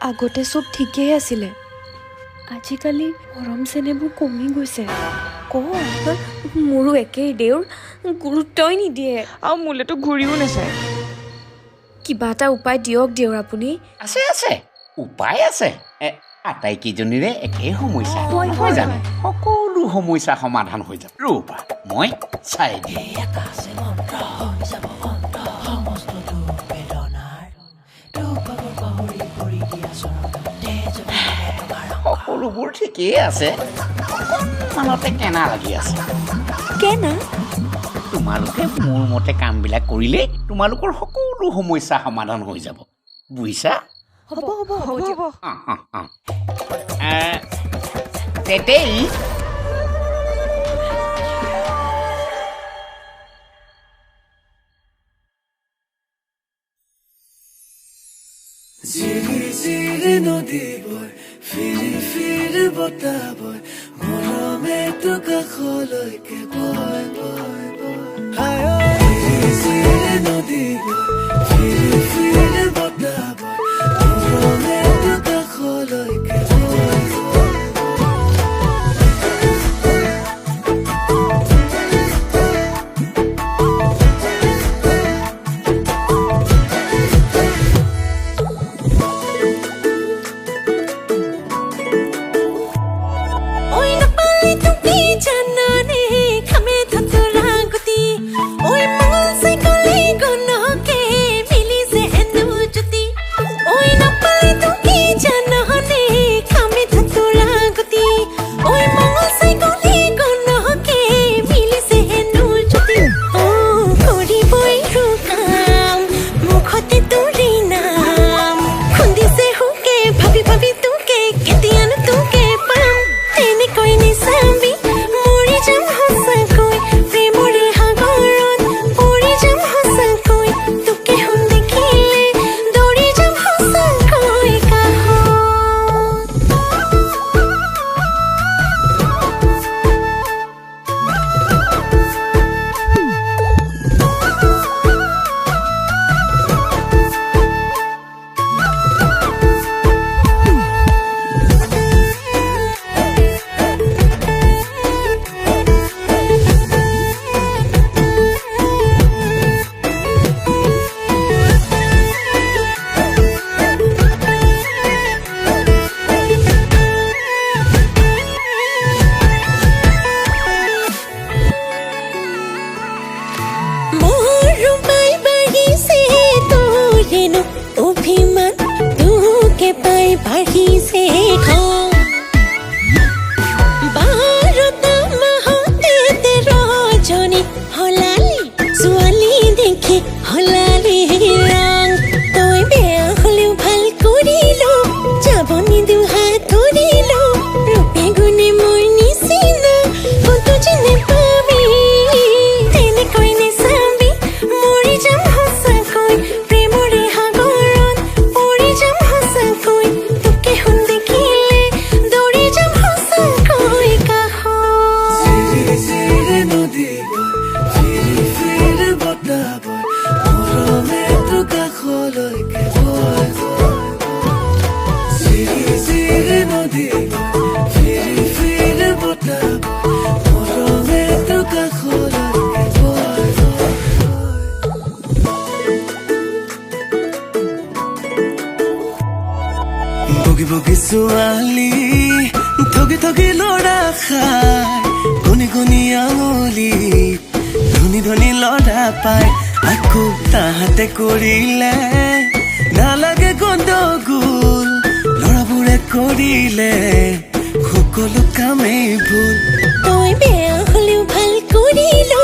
আগতে চব ঠিকেই আছিলে আজিকালি মৰম চেনেহবোৰ কমি গৈছে মোৰো একেই দেউৰ গুৰুত্বই নিদিয়ে আৰু মোলেতো ঘূৰিও নাচায় কিবা এটা উপায় দিয়ক দেউৰ আপুনি আছে আছে উপায় আছে আটাইকেইজনীৰে একেই সমস্যা নহয় জানো সকলো সমস্যা সমাধান হৈ যাব ৰ'বা মই চাই দিম সকলোবোৰ ঠিকেই আছে মনতে কেনা লাগি আছে কেনা তোমালোকে মোৰ মতে কামবিলাক কৰিলে তোমালোকৰ সকলো সমস্যা সমাধান হৈ যাব বুজিছা হ'ব হ'ব হ'ব দিয়ক তেতেই জিৰি জিৰি নদী বয় ফিৰি ফিৰি বতাহ বয় মৰমে তো কাষলৈকে বয় বয় বয় জিৰি জিৰি নদী বয় ফিৰি ফিৰি বতাহ বয় মৰমে তো কাষলৈকে বয় বগি বগি ছোৱালী থগি থগি লৰা খাই গুনি গুনি আঙুলি ধনী ধনী লৰা পাই আকৌ তাহাঁতে কৰিলে নালাগে গণ্ডগোল লৰাবোৰে কৰিলে সকলো কামেই ভুল তই বেয়া হলেও ভাল কৰিলো